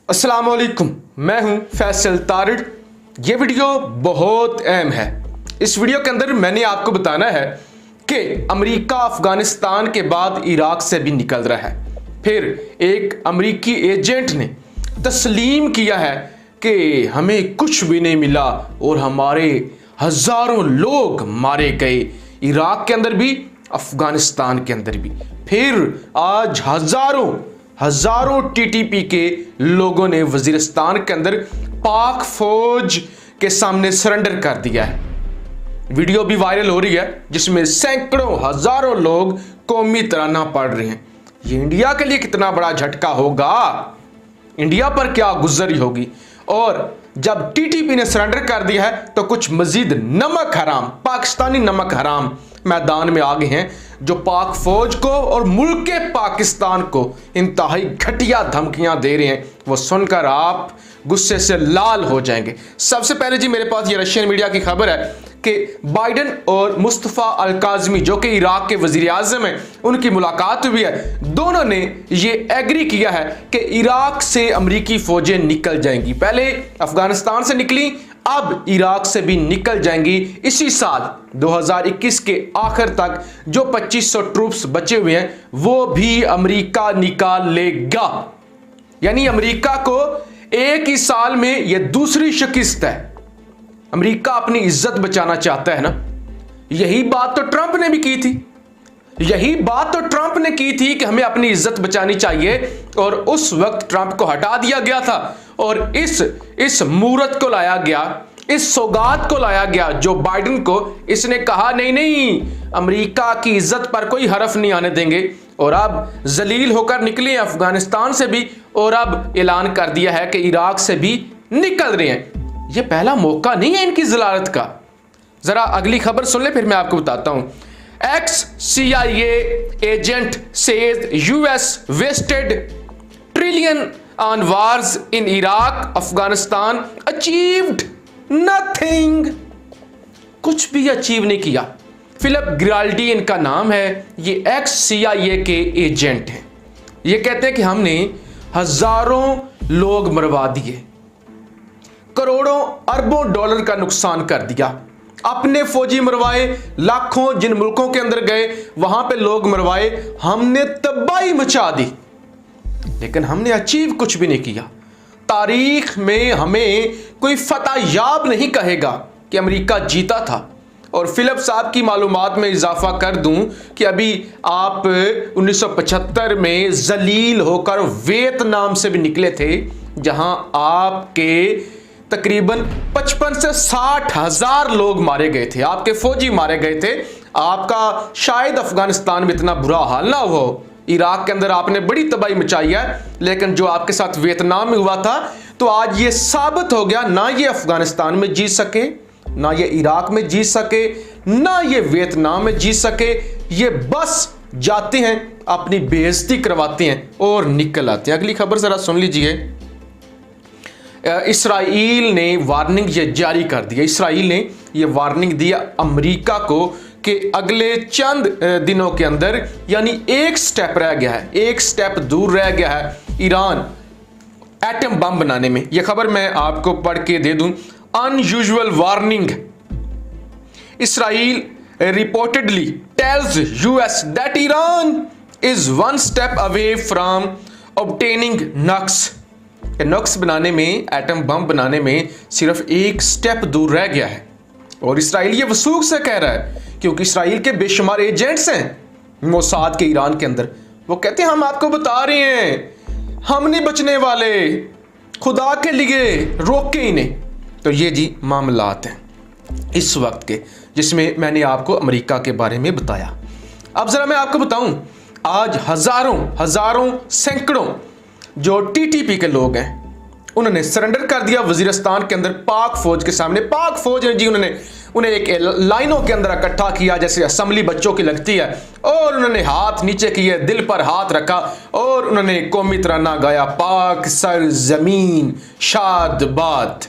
अस्सलाम वालेकुम, मैं हूं फैसल तारिड़। ये वीडियो बहुत अहम है। इस वीडियो के अंदर मैंने आपको बताना है कि अमेरिका अफगानिस्तान के बाद इराक से भी निकल रहा है। फिर एक अमेरिकी एजेंट ने तस्लीम किया है कि हमें कुछ भी नहीं मिला और हमारे हजारों लोग मारे गए, इराक के अंदर भी अफगानिस्तान के अंदर भी। फिर आज हजारों टीटीपी के लोगों ने वजीरिस्तान के अंदर पाक फौज के सामने सरेंडर कर दिया है। वीडियो भी वायरल हो रही है जिसमें सैकड़ों हजारों लोग कौमी तराना पढ़ रहे हैं। ये इंडिया के लिए कितना बड़ा झटका होगा, इंडिया पर क्या गुजरी होगी। और जब टीटीपी ने सरेंडर कर दिया है तो कुछ मजीद नमक हराम, पाकिस्तानी नमक हराम मैदान में आ गए हैं जो पाक फौज को और मुल्क के पाकिस्तान को इंतहाई घटिया धमकियां दे रहे हैं। वो सुनकर आप गुस्से से लाल हो जाएंगे। सबसे पहले जी मेरे पास ये रशियन मीडिया की खबर है कि बाइडन और मुस्तफा अल काज़मी जो कि इराक के वजीर आज़म हैं, उनकी मुलाकात हुई है। दोनों ने ये एग्री किया है कि इराक से अमेरिकी फौजें निकल जाएंगी। पहले अफगानिस्तान से निकली, अब इराक से भी निकल जाएंगी। इसी साल 2021 के आखिर तक जो 2500 ट्रूप्स बचे हुए हैं वो भी अमेरिका निकाल लेगा। यानी अमेरिका को एक ही साल में यह दूसरी शिकस्त है। अमेरिका अपनी इज्जत बचाना चाहता है ना। यही बात तो ट्रंप ने भी की थी। कि हमें अपनी इज्जत बचानी चाहिए और उस वक्त ट्रंप को हटा दिया गया था और इस मूरत को लाया गया, इस सौगात को लाया गया जो बाइडन को। इसने कहा नहीं, अमेरिका की इज्जत पर कोई हरफ नहीं आने देंगे। और अब जलील होकर निकले अफगानिस्तान से भी और अब ऐलान कर दिया है कि इराक से भी निकल रहे हैं। यह पहला मौका नहीं है इनकी जलालत का। जरा अगली खबर सुन ले, फिर मैं आपको बताता हूं। ex-CIA agent says US wasted trillion on wars in Iraq, Afghanistan, achieved nothing। कुछ भी अचीव नहीं किया। फिलिप ग्रियाल्डी इनका नाम है। ये ex-CIA के एजेंट हैं। ये कहते हैं कि हमने हजारों लोग मरवा दिए, करोड़ों अरबों डॉलर का नुकसान कर दिया, अपने फौजी मरवाए, लाखों जिन मुल्कों के अंदर गए वहां पे लोग मरवाए, हमने तबाही मचा दी, लेकिन हमने अचीव कुछ भी नहीं किया। तारीख में हमें कोई फतह याब नहीं कहेगा कि अमेरिका जीता था। और फिलिप साहब की मालूमात में इजाफा कर दूं कि अभी आप 1975 में जलील होकर वियतनाम से भी निकले थे, जहां आपके तकरीबन 55 से 60 हजार लोग मारे गए थे, आपके फौजी मारे गए थे। आपका शायद अफगानिस्तान में इतना बुरा हाल ना हो, इराक के अंदर आपने बड़ी तबाही मचाई है, लेकिन जो आपके साथ वियतनाम में हुआ था, तो आज ये साबित हो गया ना ये अफगानिस्तान में जीत सके, ना ये इराक में जीत सके, ना ये वियतनाम में जीत सके। ये बस जाते हैं, अपनी बेइज्जती करवाते हैं और निकल आते हैं। अगली खबर जरा सुन लीजिए। इसराइल ने वार्निंग ये जारी कर दिया। इसराइल ने ये वार्निंग दिया अमेरिका को कि अगले चंद दिनों के अंदर, यानी एक स्टेप रह गया है, एक स्टेप दूर रह गया है ईरान एटम बम बनाने में। यह खबर मैं आपको पढ़ के दे दूं। Unusual warning, Israel reportedly tells US that Iran is one step away from obtaining nukes। नक्स बनाने में, एटम बम बनाने में सिर्फ एक स्टेप दूर रह गया है। और इसराइल ये वसूख से कह रहा है क्योंकि इसराइल के बेशुमार एजेंट्स हैं मोसाद के ईरान के अंदर। वो कहते हैं हम आपको बता रहे हैं, हम नहीं बचने वाले, खुदा के लिए रोके ही नहीं। तो ये जी मामलात हैं इस वक्त के, जिसमें मैंने आपको अमेरिका के बारे में बताया। अब जरा मैं आपको बताऊं, आज हजारों सैकड़ों जो टीटीपी के लोग हैं उन्होंने सरेंडर कर दिया वजीरिस्तान के अंदर पाक फौज के सामने। पाक फौज ने जी उन्हें एक लाइनों के अंदर इकट्ठा किया जैसे असेंबली बच्चों की लगती है, और उन्होंने हाथ नीचे किए, दिल पर हाथ रखा और उन्होंने कौमी तराना गाया, पाक सर जमीन शाद बाद।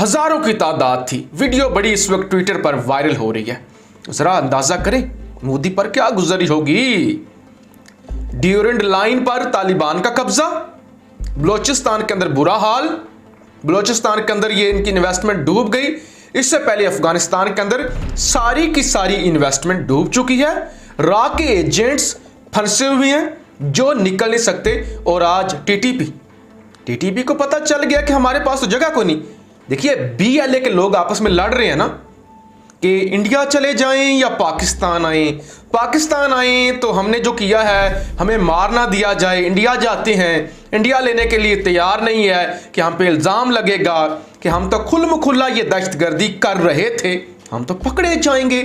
हजारों की तादाद थी। वीडियो बड़ी इस वक्त ट्विटर पर वायरल हो रही है। जरा अंदाजा करें मोदी पर क्या गुजरी होगी। ड्यूरेंट लाइन पर तालिबान का कब्जा, बलोचिस्तान के अंदर बुरा हाल, बलोचिस्तान के अंदर ये इनकी इन्वेस्टमेंट डूब गई। इससे पहले अफगानिस्तान के अंदर सारी की सारी इन्वेस्टमेंट डूब चुकी है। रा के एजेंट्स फंसे हुए हैं जो निकल नहीं सकते। और आज टीटीपी को पता चल गया कि हमारे पास तो जगह कोई नहीं। देखिए बीएलए के लोग आपस में लड़ रहे हैं ना कि इंडिया चले जाएं या पाकिस्तान आए। पाकिस्तान आए तो हमने जो किया है हमें मार ना दिया जाए। इंडिया जाते हैं, इंडिया लेने के लिए तैयार नहीं है कि हम पे इल्ज़ाम लगेगा कि हम तो खुल्म-खुल्ला ये दहशतगर्दी कर रहे थे, हम तो पकड़े जाएंगे।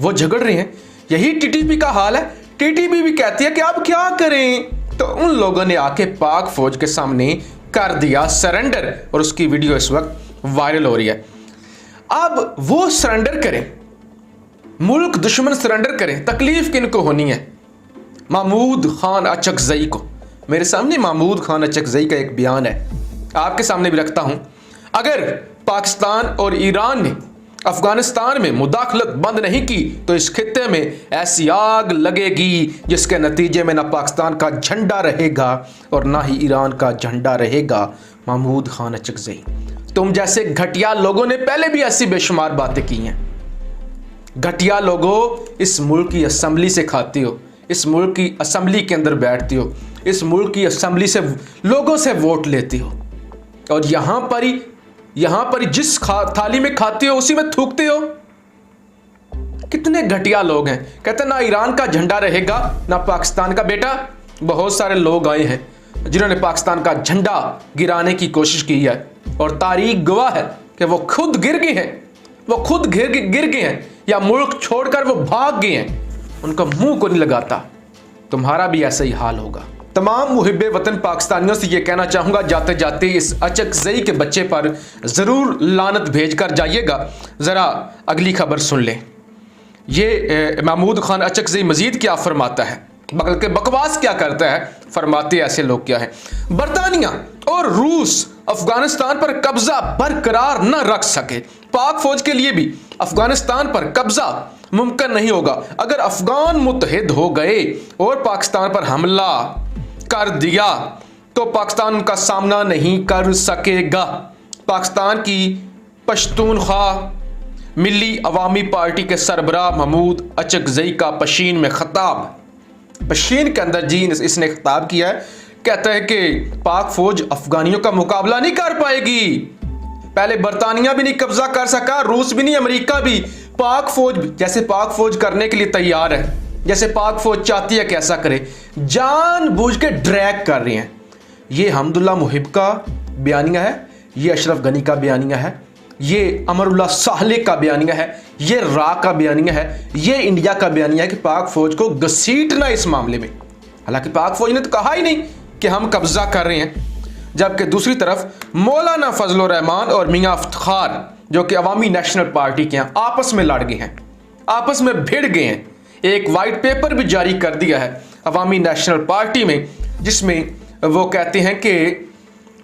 वो झगड़ रहे हैं। यही टीटीपी का हाल है। टीटीपी भी कहती है कि आप क्या करें। तो उन लोगों ने आके पाक फौज के सामने कर दिया सरेंडर और उसकी वीडियो इस वक्त वायरल हो रही है। अब वो सरेंडर करें, मुल्क दुश्मन सरेंडर करें, तकलीफ किनको होनी है? महमूद खान अचकजई को। मेरे सामने महमूद खान अचकजई का एक बयान है, आपके सामने भी रखता हूं। अगर पाकिस्तान और ईरान ने अफगानिस्तान में मुदाखलत बंद नहीं की तो इस खित्ते में ऐसी आग लगेगी जिसके नतीजे में ना पाकिस्तान का झंडा रहेगा और ना ही ईरान का झंडा रहेगा। महमूद खान अचकजई, तुम जैसे घटिया लोगों ने पहले भी ऐसी बेशुमार बातें की हैं। घटिया लोगों, इस मुल्क की असेंबली से खाते हो, इस मुल्क की असेंबली के अंदर बैठते हो, इस मुल्क की असेंबली से लोगों से वोट लेते हो और यहां पर जिस थाली में खाते हो उसी में थूकते हो। कितने घटिया लोग हैं। कहते ना ईरान का झंडा रहेगा ना पाकिस्तान का। बेटा बहुत सारे लोग आए हैं जिन्होंने पाकिस्तान का झंडा गिराने की कोशिश की है और तारीख गवाह है कि वो खुद गिर गए हैं। वो खुद गिर गए हैं या मुल्क छोड़कर वो भाग गए हैं। उनका मुंह को नहीं लगाता। तुम्हारा भी ऐसा ही हाल होगा। तमाम मुहिब्बे वतन पाकिस्तानियों से ये कहना चाहूंगा, जाते जाते इस अचकजई के बच्चे पर जरूर लानत भेज कर जाइएगा। जरा अगली खबर सुन लें। ये महमूद खान अचकजई मजीद क्या फरमाता है, बल्कि बकवास क्या करता है। फरमाते ऐसे लोग क्या है, बरतानिया और रूस अफगानिस्तान पर कब्जा बरकरार न रख सके। पाक फौज के लिए भी अफगानिस्तान पर कब्जा मुमकिन नहीं होगा। अगर अफगान मुत्तहिद हो गए और पाकिस्तान पर हमला कर दिया तो पाकिस्तान उनका सामना नहीं कर सकेगा। पाकिस्तान की पश्तूनख्वा मिली अवामी पार्टी के सरबराह महमूद अचकजई का पशीन में खिताब। पशीन के अंदर जी इसने खिताब किया है। कहता है कि पाक फौज अफगानियों का मुकाबला नहीं कर पाएगी। पहले बरतानिया भी नहीं कब्जा कर सका, रूस भी नहीं, अमेरिका भी। पाक फौज जैसे पाक फौज करने के लिए तैयार है, जैसे पाक फौज चाहती है कि ऐसा करे, जानबूझ के ड्रैग कर रहे हैं। ये हमदुल्ला मुहिब का बयानिया है, ये अशरफ गनी का बयानिया है, ये अमरुल्लाह साहले का बयानिया है, ये रा का बयानिया है, ये इंडिया का बयानिया है कि पाक फौज को घसीटना इस मामले में। हालांकि पाक फौज ने तो कहा ही नहीं कि हम कब्जा कर रहे हैं। जबकि दूसरी तरफ मौलाना फजलुर रहमान और मियां इफ्तिखार जो कि अवामी नेशनल पार्टी के हैं आपस में लड़ गए हैं, आपस में भिड़ गए हैं। एक वाइट पेपर भी जारी कर दिया है अवामी नेशनल पार्टी में, जिसमें वो कहते हैं कि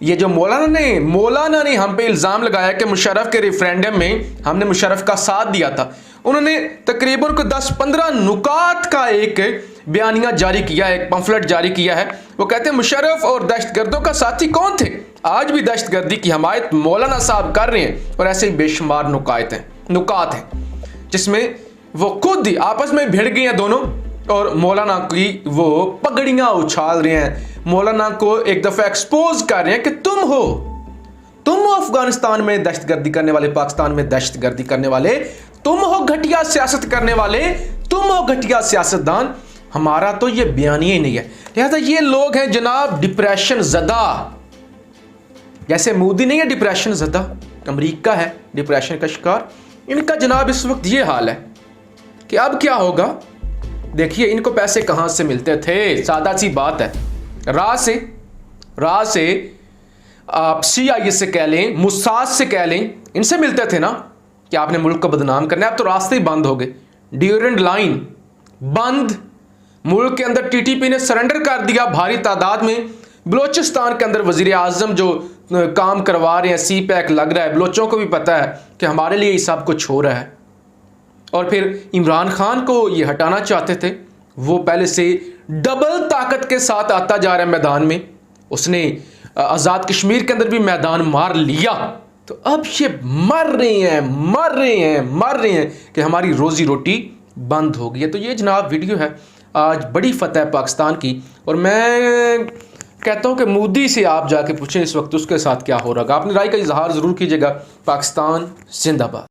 ये जो मौलाना ने हम पे इल्ज़ाम लगाया कि मुशर्रफ के रेफरेंडम में हमने मुशर्रफ का साथ दिया था। उन्होंने तकरीबन को 10-15 नुकात का एक बयानिया जारी किया है, एक पंफलेट जारी किया है। वो कहते हैं मुशर्रफ और दहशतगर्दों का साथी कौन थे, आज भी दहशतगर्दी की हमायत मौलाना साहब कर रहे हैं। और ऐसे ही बेशुमार नुकात हैं जिसमें वो खुद ही आपस में भिड़ गए हैं दोनों और मौलाना की वो पगड़ियां उछाल रहे हैं। मौलाना को एक दफा एक्सपोज कर रहे हैं कि तुम हो अफगानिस्तान में दहशतगर्दी करने वाले, पाकिस्तान में दहशतगर्दी करने वाले, तुम हो घटिया सियासत करने वाले, तुम हो घटिया सियासतदान। हमारा तो ये बयानिया ही नहीं है। लिहाजा ये लोग हैं जनाब डिप्रेशन ज़दा। जैसे मोदी नहीं है डिप्रेशन ज़दा, अमेरिका है डिप्रेशन का शिकार। इनका जनाब इस वक्त ये हाल है कि अब क्या होगा। देखिए इनको पैसे कहां से मिलते थे, सादा सी बात है। रा से आप CIA से कह लें, मुसाद से कह लें, इनसे मिलते थे ना कि आपने मुल्क को बदनाम करना है। अब तो रास्ते ही बंद हो गए, ड्यूरेंट लाइन बंद। मुल्क के अंदर TTP ने सरेंडर कर दिया भारी तादाद में। बलोचिस्तान के अंदर वजीर आजम जो काम करवा रहे हैं, सी पैक लग रहा है, बलोचों को भी पता है कि हमारे लिए ये सब कुछ हो रहा है। और फिर इमरान खान को ये हटाना चाहते थे, वो पहले से डबल ताकत के साथ आता जा रहा है मैदान में। उसने आज़ाद कश्मीर के अंदर भी मैदान मार लिया, तो अब ये मर रहे हैं कि हमारी रोजी रोटी बंद हो गई है। तो ये जनाब वीडियो है आज बड़ी फतह पाकिस्तान की, और मैं कहता हूँ कि मोदी से आप जाके पूछें इस वक्त उसके साथ क्या हो रहा है। अपनी राय का इजहार ज़रूर कीजिएगा। पाकिस्तान जिंदाबाद।